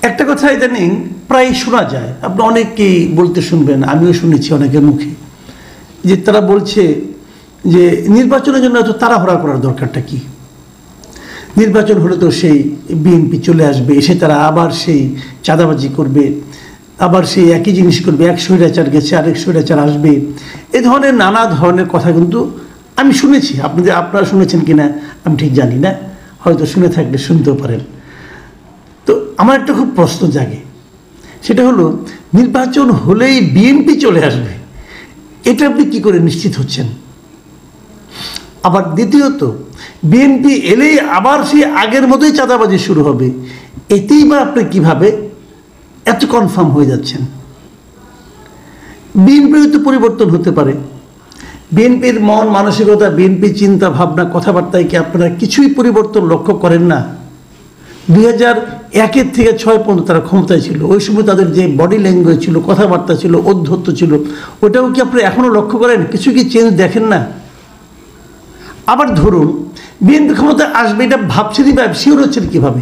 একটা কথা ইদানিং প্রায় শোনা যায়, আপনি অনেককেই বলতে শুনবেন, আমিও শুনেছি অনেকের মুখে, যে তারা বলছে যে নির্বাচনের জন্য এত তাড়াহুড়া করার দরকারটা কি? নির্বাচন হলে তো সেই বিএনপি চলে আসবে, এসে তারা আবার সেই চাঁদাবাজি করবে, আবার সেই একই জিনিস করবে, এক স্বৈরাচার গেছে আরেক স্বৈরাচার আসবে, এ ধরনের নানা ধরনের কথা কিন্তু আমি শুনেছি। আপনারা শুনেছেন কিনা আমি ঠিক জানি না, হয়তো শুনে থাকলে শুনতেও পারেন। তো আমার একটা খুব প্রশ্ন জাগে, সেটা হলো নির্বাচন হলেই বিএনপি চলে আসবে, এটা আপনি কি করে নিশ্চিত হচ্ছেন? আবার দ্বিতীয়ত, বিএনপি এলেই আবার সেই আগের মতোই চাঁদাবাজি শুরু হবে, এতেই বা আপনি কিভাবে এত কনফার্ম হয়ে যাচ্ছেন? বিএনপির তো পরিবর্তন হতে পারে, বিএনপির মন মানসিকতা, বিএনপির চিন্তা ভাবনা, কথাবার্তায় কি আপনারা কিছুই পরিবর্তন লক্ষ্য করেন না? 2001 থেকে 2006 পর্যন্ত তারা ক্ষমতায় ছিল, ওই সময় তাদের যে বডি ল্যাঙ্গুয়েজ ছিল, কথাবার্তা ছিল, ঔদ্ধত্য ছিল, ওটাও কি আপনারা এখনও লক্ষ্য করেন? কিছু কি চেঞ্জ দেখেন না? আবার ধরুন বিএনপি ক্ষমতায় আসবে, এটা ভাবছেনই বা শিওর হচ্ছেন কীভাবে?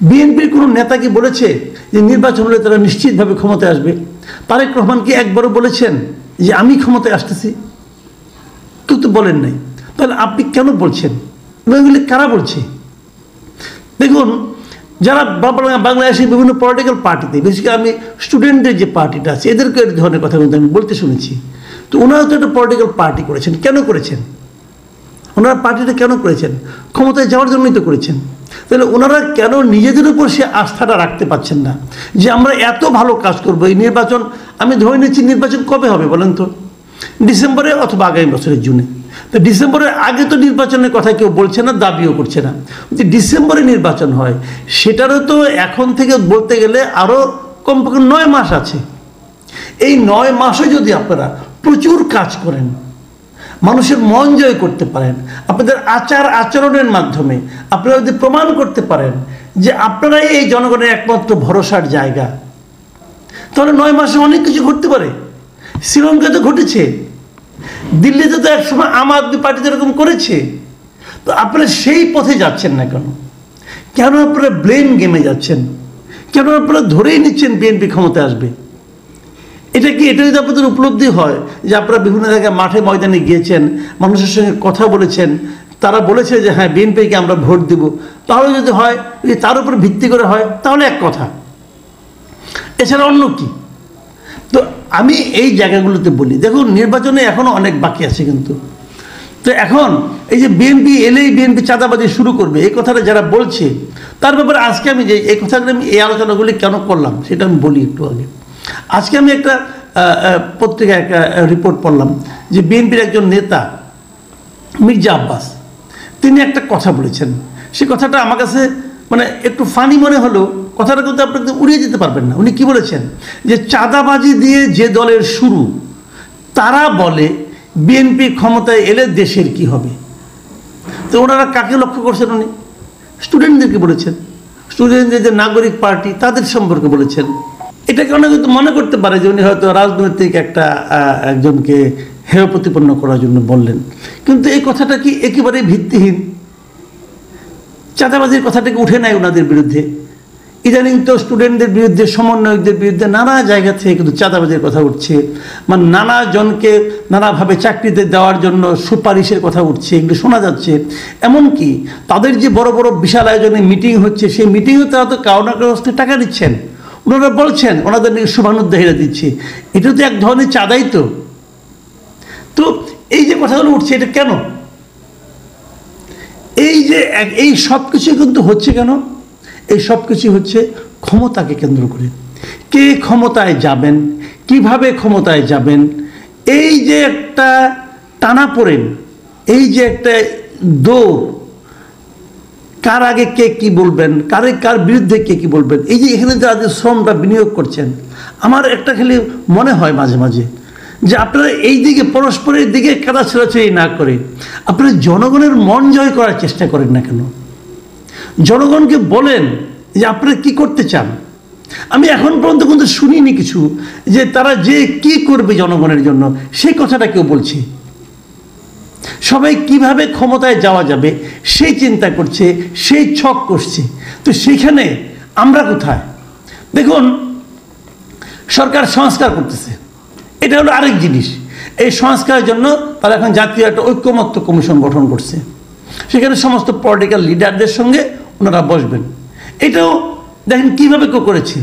বিএনপির কোনো নেতা কি বলেছে যে নির্বাচন হলে তারা নিশ্চিতভাবে ক্ষমতায় আসবে? তারেক রহমান কি একবারও বলেছেন যে আমি ক্ষমতায় আসতেছি? কেউ তো বলেন নাই। তাহলে আপনি কেন বলছেন? এগুলি কারা বলছে? দেখুন, যারা বাংলাদেশের বিভিন্ন পলিটিক্যাল পার্টিতে, বিশেষ করে আমি স্টুডেন্টদের যে পার্টিটা আছে, এদেরকে এই ধরনের কথা কিন্তু আমি বলতে শুনেছি। তো ওনারা তো একটা পলিটিক্যাল পার্টি করেছেন, কেন করেছেন? ওনারা পার্টিটা কেন করেছেন? ক্ষমতায় যাওয়ার জন্যই তো করেছেন। তাহলে ওনারা কেন নিজেদের উপর সে আস্থাটা রাখতে পারছেন না যে আমরা এত ভালো কাজ করবো? এই নির্বাচন, আমি ধরে নিচ্ছি নির্বাচন কবে হবে বলেন তো? ডিসেম্বরে অথবা আগামী বছরের জুনে। তো ডিসেম্বরের আগে তো নির্বাচনের কথা কেউ বলছে না, দাবিও করছে না। যদি ডিসেম্বরে নির্বাচন হয়, সেটারও তো এখন থেকে বলতে গেলে আরও কমপক্ষে 9 মাস আছে। এই 9 মাসে যদি আপনারা প্রচুর কাজ করেন, মানুষের মন জয় করতে পারেন, আপনাদের আচার আচরণের মাধ্যমে আপনারা যদি প্রমাণ করতে পারেন যে আপনারাই এই জনগণের একমাত্র ভরসার জায়গা, তাহলে 9 মাসে অনেক কিছু ঘটতে পারে। শ্রীলঙ্কায় তো ঘটেছে, দিল্লিতে তো একসময় আম আদমি পার্টি এরকম করেছে। তো আপনারা সেই পথে যাচ্ছেন না কেন? কেন আপনারা ব্লেম গেমে যাচ্ছেন? কেন আপনারা ধরেই নিচ্ছেন বিএনপি ক্ষমতায় আসবে? এটা যদি আপনাদের উপলব্ধি হয় যে আপনারা বিভিন্ন জায়গায় মাঠে ময়দানে গিয়েছেন, মানুষের সঙ্গে কথা বলেছেন, তারা বলেছে যে হ্যাঁ বিএনপিকে আমরা ভোট দেব, তাহলে যদি হয়, যদি তার উপর ভিত্তি করে হয়, তাহলে এক কথা, এছাড়া অন্য কি? তো আমি এই জায়গাগুলোতে বলি, দেখুন নির্বাচনে এখনও অনেক বাকি আছে কিন্তু। তো এখন এই যে বিএনপি এলেই বিএনপি চাঁদাবাজি শুরু করবে, এই কথাটা যারা বলছে, তার ব্যাপারে আজকে আমি যে এই কথাগুলো, আমি এই আলোচনাগুলি কেন করলাম সেটা আমি বলি একটু আগে। আজকে আমি একটা পত্রিকায় একটা রিপোর্ট পড়লাম যে বিএনপির একজন নেতা মির্জা আব্বাস, তিনি একটা কথা বলেছেন। সে কথাটা আমার কাছে মানে একটু ফানি মনে হলেও কথাটা কিন্তু আপনাকে উড়িয়ে দিতে পারবেন না। উনি কি বলেছেন? যে চাঁদাবাজি দিয়ে যে দলের শুরু, তারা বলে বিএনপি ক্ষমতায় এলে দেশের কি হবে। তো ওনারা কাকে লক্ষ্য করছেন? উনি স্টুডেন্টদেরকে বলেছেন, স্টুডেন্টদের যে নাগরিক পার্টি তাদের সম্পর্কে বলেছেন। এটাকে অনেক মনে করতে পারে যে উনি হয়তো রাজনৈতিক একজনকে হেয় প্রতিপন্ন করার জন্য বললেন, কিন্তু এই কথাটা কি একেবারেই ভিত্তিহীন? চাঁদাবাজির কথাটাকে উঠে নেয় ওনাদের বিরুদ্ধে। ইদানিং তো স্টুডেন্টদের বিরুদ্ধে, সমন্বয়কদের বিরুদ্ধে নানা জায়গা থেকে কিন্তু চাঁদাবাজির কথা উঠছে, মানে নানা জনকে নানাভাবে চাকরিতে দেওয়ার জন্য সুপারিশের কথা উঠছে, এগুলো শোনা যাচ্ছে। এমনকি তাদের যে বড় বড় বিশাল আয়োজনে মিটিং হচ্ছে, সেই মিটিংয়ে তারা তো কারো না কারো হস্তে টাকা দিচ্ছেন। ওনারা বলছেন ওনাদের নিয়ে শুভানুধ্যায়ীরা দিচ্ছে, এটা তো এক ধরনের চাঁদাই। তো এই যে কথাগুলো উঠছে, এটা কেন? এই সব কিছু কিন্তু হচ্ছে কেন? এই সব কিছু হচ্ছে ক্ষমতাকে কেন্দ্র করে। কে ক্ষমতায় যাবেন, কিভাবে ক্ষমতায় যাবেন, এই যে একটা টানাপোড়েন, এই যে একটা দৌড়, কার আগে কে কি বলবেন, কার বিরুদ্ধে কে কি বলবেন, এই যে এখানে যারা শ্রমটা বিনিয়োগ করছেন, আমার একটা খালি মনে হয় মাঝে মাঝে যে আপনারা এই দিকে পরস্পরের দিকে কাদা ছেড়াছড়ি না করে আপনারা জনগণের মন জয় করার চেষ্টা করেন না কেন? জনগণকে বলেন যে আপনারা কি করতে চান। আমি এখন পর্যন্ত কিন্তু শুনিনি কিছু যে তারা যে কি করবে জনগণের জন্য, সেই কথাটা কেউ বলছে। সবাই কিভাবে ক্ষমতায় যাওয়া যাবে সেই চিন্তা করছে, সেই ছক করছে। তো সেইখানে আমরা কোথায়? দেখুন, সরকার সংস্কার করতেছে, এটা হলো আরেক জিনিস। এই সংস্কারের জন্য তারা এখন জাতীয় একটা ঐক্যমত্য কমিশন গঠন করছে, সেখানে সমস্ত পলিটিক্যাল লিডারদের সঙ্গে ওনারা বসবেন। এটাও দেখেন কীভাবে করেছে,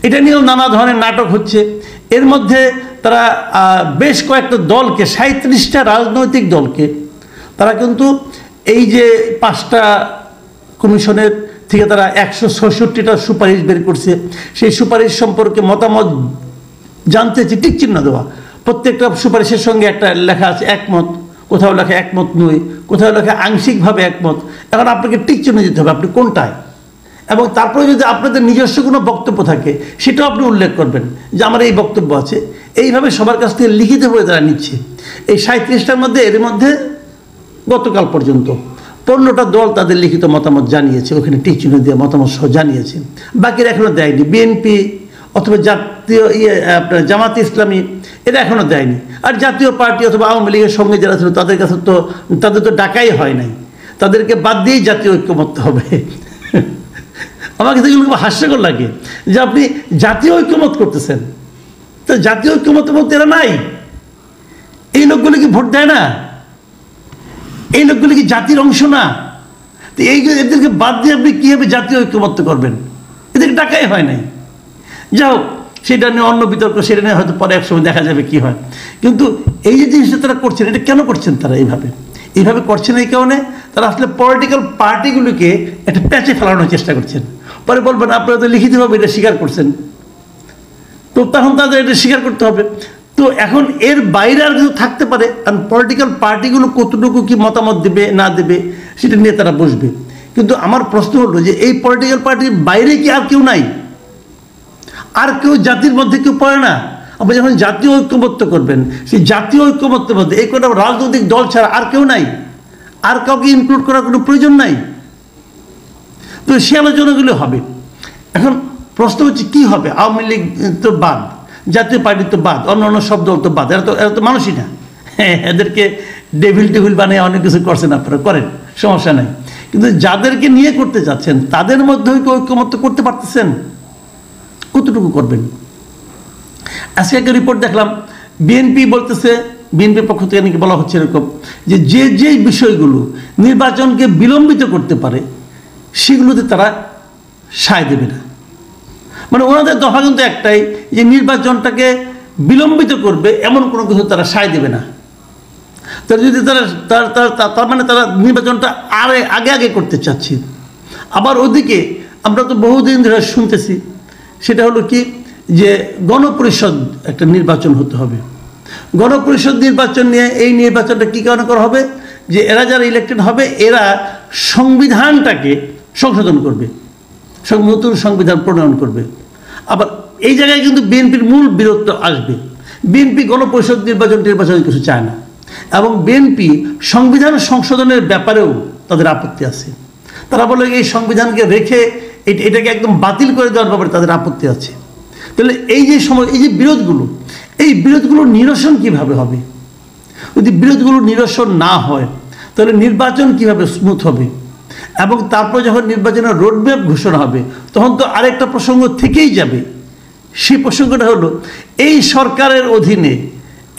এটা নিয়েও নানা ধরনের নাটক হচ্ছে। এর মধ্যে তারা বেশ কয়েকটা দলকে, 37টা রাজনৈতিক দলকে তারা কিন্তু এই যে 5টা কমিশনের থেকে তারা 166টা সুপারিশ বের করছে। সেই সুপারিশ সম্পর্কে মতামত জানতে চেয়ে টিক চিহ্ন দেওয়া, প্রত্যেকটা সুপারিশের সঙ্গে একটা লেখা আছে একমত, কোথাও লেখা একমত নই, কোথাও লেখা আংশিকভাবে একমত। এখন আপনাকে টিক চিহ্ন দিতে হবে আপনি কোনটায়, এবং তারপরে যদি আপনাদের নিজস্ব কোনো বক্তব্য থাকে সেটাও আপনি উল্লেখ করবেন যে আমার এই বক্তব্য আছে। এইভাবে সবার কাছ থেকে লিখিত হয়ে তারা নিচ্ছে। এই 37টার মধ্যে এর মধ্যে গতকাল পর্যন্ত 15টা দল তাদের লিখিত মতামত জানিয়েছে, ওখানে টিক চিহ্ন দিয়ে মতামত সহ জানিয়েছে। বাকিরা এখনও দেয়নি। বিএনপি অথবা জাতীয় আপনার জামাতে ইসলামী এটা এখনও দেয়নি। আর জাতীয় পার্টি অথবা আওয়ামী লীগের সঙ্গে যারা ছিল তাদের কাছে তো তাদের তো ডাকাই হয় নাই, তাদেরকে বাদ দিয়েই জাতীয় ঐক্যমত্য হবে। আমার কাছে এগুলো খুব হাস্যকর লাগে যে আপনি জাতীয় ঐক্যমত করতেছেন, তো জাতীয় ঐক্যমত বলতে এরা নাই। এই লোকগুলো কি ভোট দেয় না? এই লোকগুলো কি জাতির অংশ না? তো এদেরকে বাদ দিয়ে আপনি কীভাবে জাতীয় ঐক্যমত্য করবেন? এদেরকে ডাকাই হয় নাই। যাই হোক, সেটা নিয়ে অন্য বিতর্ক, সেটা নিয়ে হয়তো পরে একসময় দেখা যাবে কি হয়। কিন্তু এই যে জিনিসটা তারা করছেন, এটা কেন করছেন তারা এইভাবে করছেন? এই কারণে তারা আসলে পলিটিক্যাল পার্টিগুলোকে একটা প্যাচে ফেলানোর চেষ্টা করছেন। পরে বলবেন আপনারা তো লিখিতভাবে এটা স্বীকার করছেন, তো তখন তাদের এটা স্বীকার করতে হবে। তো এখন এর বাইরে আর কিছু থাকতে পারে, কারণ পলিটিক্যাল পার্টিগুলো কতটুকু কি মতামত দেবে না দেবে সেটা নিয়ে তারা বসবে। কিন্তু আমার প্রশ্ন হলো যে এই পলিটিক্যাল পার্টির বাইরে কি আর কেউ নাই? আর কেউ জাতির মধ্যে কেউ পড়ে না? আপনি যখন জাতীয় ঐক্যমত্য করবেন, সেই জাতীয় ঐক্যমত্যের মধ্যে এই কটা রাজনৈতিক দল ছাড়া আর কেউ নাই, আর কাউকে ইনক্লুড করার কোনো প্রয়োজন নাই। তো সে আলোচনাগুলো হবে। এখন প্রশ্ন হচ্ছে কি হবে? আওয়ামী লীগ তো বাদ, জাতীয় পার্টি তো বাদ, অন্য সব দল তো বাদ, এরা তো মানুষই না। হ্যাঁ, এদেরকে টেবিল বানিয়ে অনেক কিছু করছেন, আপনারা করেন, সমস্যা নাই। কিন্তু যাদেরকে নিয়ে করতে চাচ্ছেন তাদের মধ্যে হয়তো ঐক্যমত্য করতে পারতেছেন? কতটুকু করবেন? আজকে একটা রিপোর্ট দেখলাম, বিএনপি বলতেছে, বিএনপির পক্ষ থেকে নাকি বলা হচ্ছে এরকম যে বিষয়গুলো নির্বাচনকে বিলম্বিত করতে পারে সেগুলোতে তারা সায় দেবে না। মানে ওনাদের দফা কিন্তু একটাই, যে নির্বাচনটাকে বিলম্বিত করবে এমন কোনো কিছু তারা সায় দেবে না। তারা যদি তার মানে তারা নির্বাচনটা আগে করতে চাচ্ছে। আবার ওদিকে আমরা তো বহুদিন ধরে শুনতেছি, সেটা হলো কি, যে গণপরিষদ একটা নির্বাচন হতে হবে। গণপরিষদ নির্বাচন নিয়ে এই নির্বাচনটা কী কারণে করা হবে? যে এরা যারা ইলেক্টেড হবে এরা সংবিধানটাকে সংশোধন করবে, নতুন সংবিধান প্রণয়ন করবে। আবার এই জায়গায় কিন্তু বিএনপির মূল বিরোধ আসবে। বিএনপি গণপরিষদ নির্বাচন কিছু চায় না, এবং বিএনপি সংবিধান সংশোধনের ব্যাপারেও তাদের আপত্তি আছে। তারা বলে এই সংবিধানকে রেখে এটাকে একদম বাতিল করে দেওয়ার ব্যাপারে তাদের আপত্তি আছে। তাহলে এই যে বিরোধগুলো নিরসন কিভাবে হবে? যদি বিরোধগুলো নিরসন না হয় তাহলে নির্বাচন কিভাবে স্মুথ হবে? এবং তারপর যখন নির্বাচনের রোডম্যাপ ঘোষণা হবে তখন তো আরেকটা প্রসঙ্গ থেকেই যাবে। সেই প্রসঙ্গটা হলো, এই সরকারের অধীনে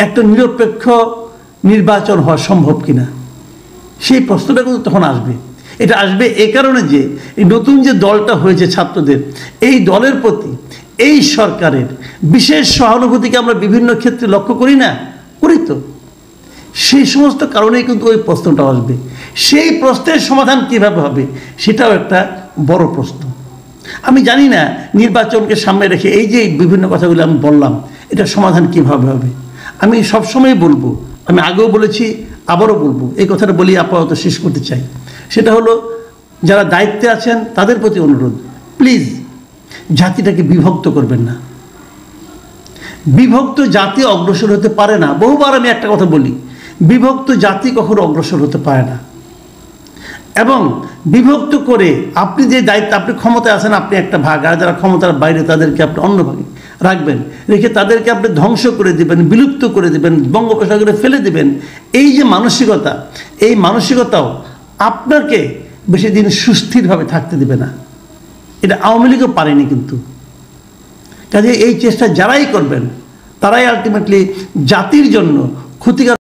একটা নিরপেক্ষ নির্বাচন হওয়া সম্ভব কিনা, সেই প্রশ্নটা কিন্তু তখন আসবে। এটা আসবে এই কারণে যে এই নতুন যে দলটা হয়েছে ছাত্রদের, এই দলের প্রতি এই সরকারের বিশেষ সহানুভূতিকে আমরা বিভিন্ন ক্ষেত্রে লক্ষ্য করি না, করি তো। সেই সমস্ত কারণেই কিন্তু ওই প্রশ্নটা আসবে। সেই প্রশ্নের সমাধান কিভাবে হবে সেটাও একটা বড় প্রশ্ন। আমি জানি না নির্বাচনকে সামনে রেখে এই যে বিভিন্ন কথাগুলো আমি বললাম, এটা সমাধান কিভাবে হবে। আমি সবসময় বলবো, আমি আগেও বলেছি, আবারও বলবো, এই কথাটা বলি আপাতত শেষ করতে চাই। সেটা হলো, যারা দায়িত্বে আছেন তাদের প্রতি অনুরোধ, প্লিজ জাতিটাকে বিভক্ত করবেন না। বিভক্ত জাতি অগ্রসর হতে পারে না। বহুবার আমি একটা কথা বলি, বিভক্ত জাতি কখনো অগ্রসর হতে পারে না। এবং বিভক্ত করে আপনি যে দায়িত্ব, আপনি ক্ষমতায় আছেন, আপনি একটা ভাগ, আর যারা ক্ষমতার বাইরে তাদেরকে আপনি অন্য ভাগে রাখবেন, রেখে তাদেরকে আপনি ধ্বংস করে দেবেন, বিলুপ্ত করে দেবেন, বঙ্গোপসাগরে ফেলে দেবেন। এই যে মানসিকতা, এই মানসিকতাও আপনাকে বেশি দিন সুস্থিরভাবে থাকতে দেবে না। এটা আওয়ামী লীগও পারেনি, কিন্তু কাজে এই চেষ্টা যারাই করবেন তারাই আলটিমেটলি জাতির জন্য ক্ষতিকর